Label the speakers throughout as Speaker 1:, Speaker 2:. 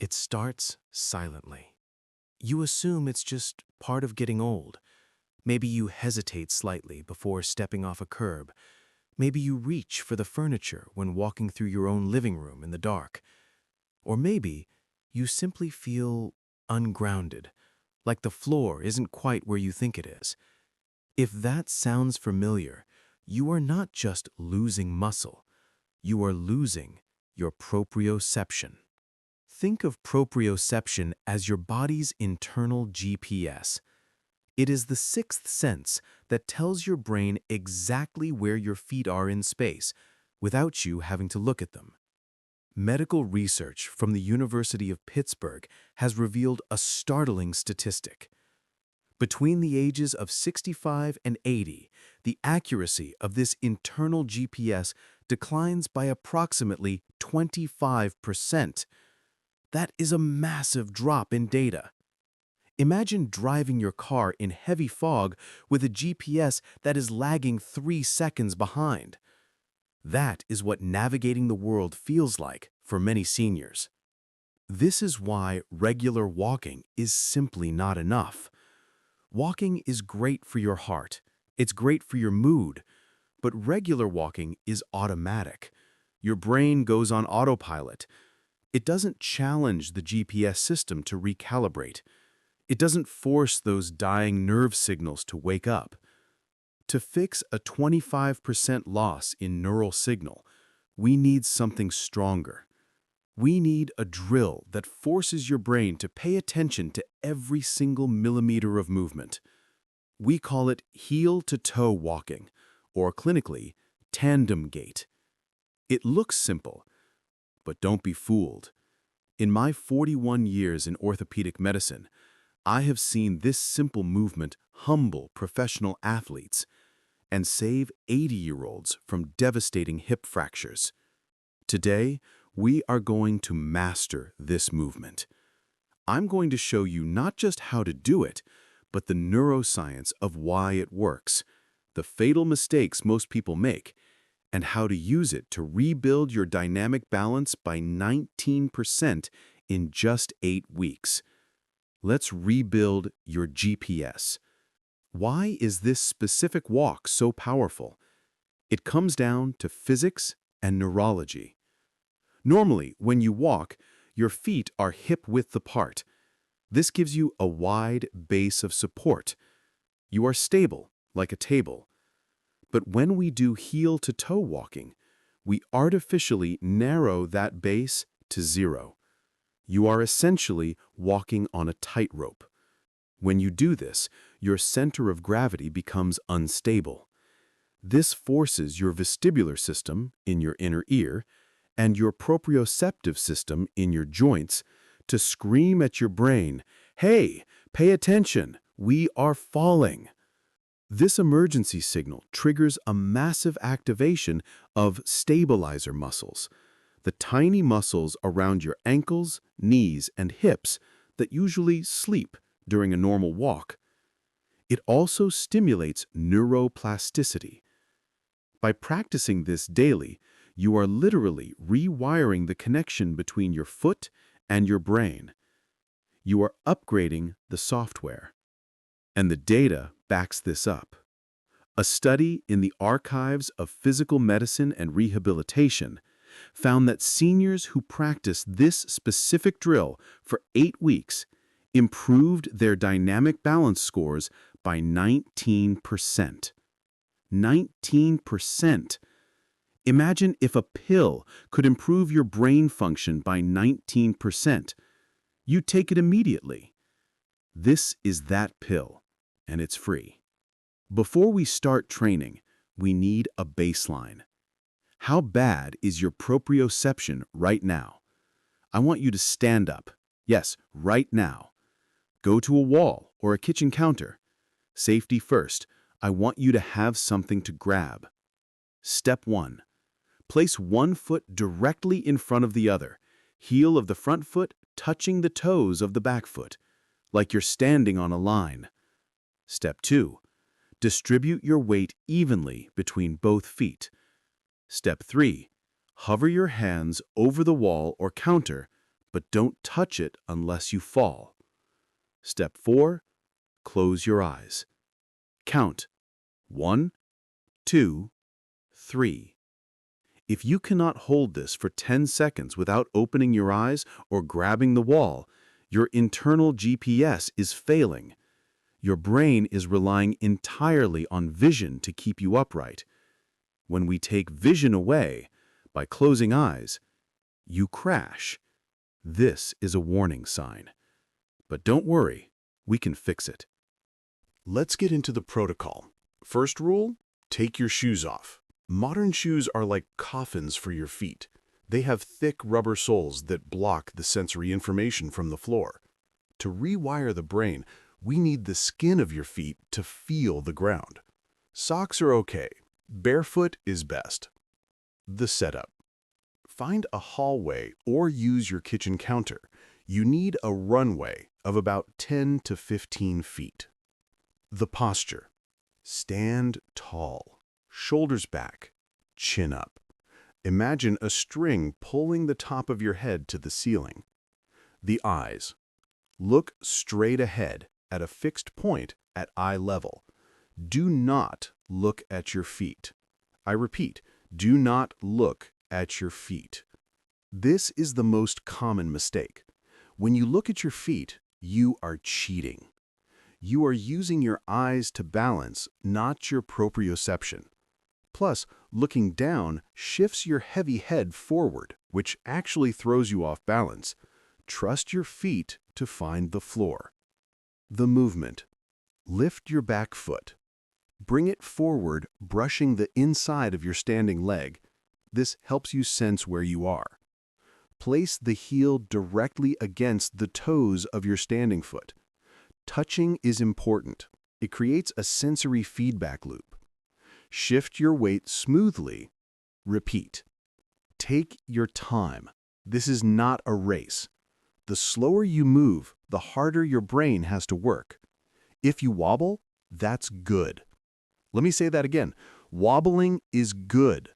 Speaker 1: It starts silently. You assume it's just part of getting old. Maybe you hesitate slightly before stepping off a curb. Maybe you reach for the furniture when walking through your own living room in the dark. Or maybe you simply feel ungrounded, like the floor isn't quite where you think it is. If that sounds familiar, you are not just losing muscle, you are losing your proprioception. Think of proprioception as your body's internal GPS. It is the sixth sense that tells your brain exactly where your feet are in space without you having to look at them. Medical research from the University of Pittsburgh has revealed a startling statistic. Between the ages of 65 and 80, the accuracy of this internal GPS declines by approximately 25%. That is a massive drop in data. Imagine driving your car in heavy fog with a GPS that is lagging 3 seconds behind. That is what navigating the world feels like for many seniors. This is why regular walking is simply not enough. Walking is great for your heart, it's great for your mood, but regular walking is automatic. Your brain goes on autopilot. It doesn't challenge the GPS system to recalibrate. It doesn't force those dying nerve signals to wake up. To fix a 25% loss in neural signal, we need something stronger. We need a drill that forces your brain to pay attention to every single millimeter of movement. We call it heel-to-toe walking, or clinically, tandem gait. It looks simple, but don't be fooled. In my 41 years in orthopedic medicine, I have seen this simple movement humble professional athletes and save 80-year-olds from devastating hip fractures. Today, we are going to master this movement. I'm going to show you not just how to do it, but the neuroscience of why it works, the fatal mistakes most people make, and how to use it to rebuild your dynamic balance by 19% in just 8 weeks. Let's rebuild your GPS. Why is this specific walk so powerful? It comes down to physics and neurology. Normally, when you walk, your feet are hip-width apart. This gives you a wide base of support. You are stable, like a table. But when we do heel-to-toe walking, we artificially narrow that base to 0. You are essentially walking on a tightrope. When you do this, your center of gravity becomes unstable. This forces your vestibular system in your inner ear and your proprioceptive system in your joints to scream at your brain, "Hey, pay attention, we are falling." This emergency signal triggers a massive activation of stabilizer muscles, the tiny muscles around your ankles, knees, and hips that usually sleep during a normal walk. It also stimulates neuroplasticity. By practicing this daily, you are literally rewiring the connection between your foot and your brain. You are upgrading the software. And the data backs this up. A study in the Archives of Physical Medicine and Rehabilitation found that seniors who practiced this specific drill for 8 weeks improved their dynamic balance scores by 19%. 19%. Imagine if a pill could improve your brain function by 19%. You take it immediately. This is that pill, and it's free. Before we start training, we need a baseline. How bad is your proprioception right now? I want you to stand up. Yes, right now. Go to a wall or a kitchen counter. Safety first. I want you to have something to grab. Step 1. Place one foot directly in front of the other, heel of the front foot touching the toes of the back foot, like you're standing on a line. Step 2. Distribute your weight evenly between both feet. Step 3. Hover your hands over the wall or counter,
Speaker 2: but don't touch it unless you fall. Step 4. Close your eyes. Count 1, 2, 3. If you cannot hold this for 10 seconds without opening your eyes or grabbing the wall, your internal GPS is failing. Your brain is relying entirely on vision to keep you upright. When we take vision away, by closing eyes, you crash. This is a warning sign. But don't worry, we can fix it.
Speaker 3: Let's get into the protocol. First rule, take your shoes off. Modern shoes are like coffins for your feet. They have thick rubber soles that block the sensory information from the floor. To rewire the brain, we need the skin of your feet to feel the ground. Socks are okay. Barefoot is best. The setup. Find a hallway or use your kitchen counter. You need a runway of about 10 to 15 feet. The posture. Stand tall, shoulders back, chin up. Imagine a string pulling the top of your head to the ceiling. The eyes. Look straight ahead at a fixed point at eye level. Do not look at your feet. I repeat, do not look at your feet. This is the most common mistake. When you look at your feet, you are cheating. You are using your eyes to balance, not your proprioception. Plus, looking down shifts your heavy head forward, which actually throws you off balance. Trust your feet to find the floor. The movement. Lift your back foot. Bring it forward, brushing the inside of your standing leg. This helps you sense where you are. Place the heel directly against the toes of your standing foot. Touching is important. It creates a sensory feedback loop. Shift your weight smoothly. Repeat. Take your time. This is not a race. The slower you move, the harder your brain has to work. If you wobble, that's good. Let me say that again. Wobbling is good.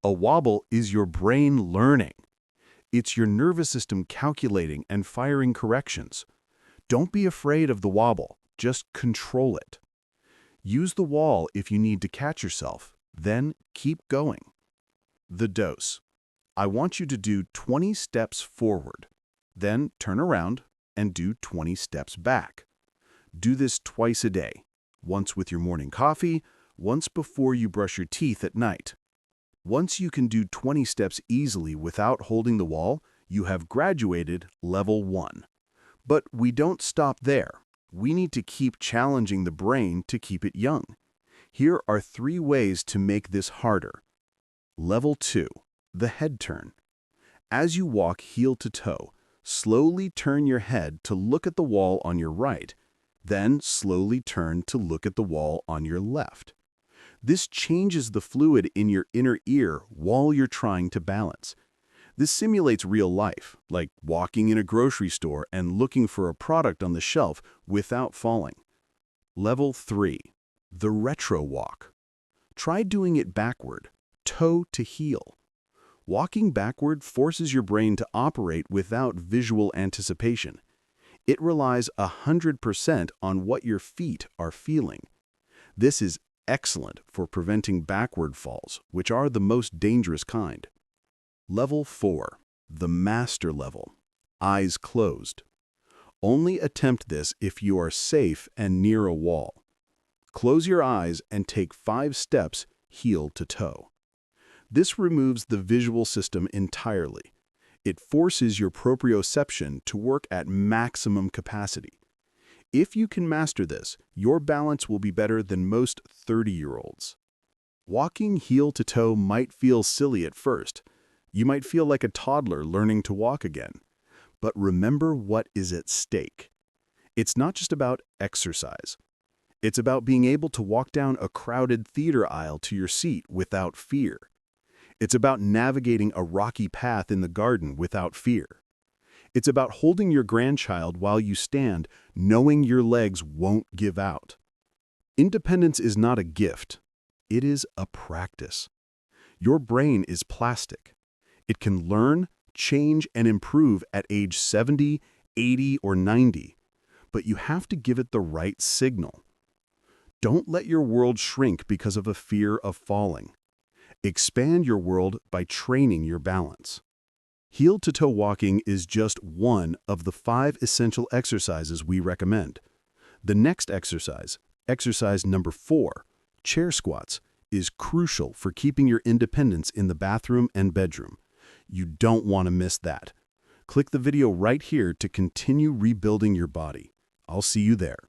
Speaker 3: A wobble is your brain learning. It's your nervous system calculating and firing corrections. Don't be afraid of the wobble. Just control it. Use the wall if you need to catch yourself. Then keep going. The dose. I want you to do 20 steps forward. Then turn around and do 20 steps back. Do this twice a day. Once with your morning coffee, once before you brush your teeth at night. Once you can do 20 steps easily without holding the wall, you have graduated level 1. But we don't stop there. We need to keep challenging the brain to keep it young. Here are 3 ways to make this harder. Level 2, the head turn. As you walk heel to toe, slowly turn your head to look at the wall on your right, then slowly turn to look at the wall on your left. This changes the fluid in your inner ear while you're trying to balance. This simulates real life, like walking in a grocery store and looking for a product on the shelf without falling. Level 3, the retro walk. Try doing it backward, toe to heel. Walking backward forces your brain to operate without visual anticipation. It relies 100% on what your feet are feeling. This is excellent for preventing backward falls, which are the most dangerous kind. Level 4, the master level, eyes closed. Only attempt this if you are safe and near a wall. Close your eyes and take 5 steps heel to toe. This removes the visual system entirely. It forces your proprioception to work at maximum capacity. If you can master this, your balance will be better than most 30-year-olds. Walking heel to toe might feel silly at first. You might feel like a toddler learning to walk again. But remember what is at stake. It's not just about exercise. It's about being able to walk down a crowded theater aisle to your seat without fear. It's about navigating a rocky path in the garden without fear. It's about holding your grandchild while you stand, knowing your legs won't give out. Independence is not a gift. It is a practice. Your brain is plastic. It can learn, change, and improve at age 70, 80, or 90. But you have to give it the right signal. Don't let your world shrink because of a fear of falling. Expand your world by training your balance. Heel-to-toe walking is just one of the 5 essential exercises we recommend. The next exercise, exercise number 4, chair squats, is crucial for keeping your independence in the bathroom and bedroom. You don't want to miss that. Click the video right here to continue rebuilding your body. I'll see you there.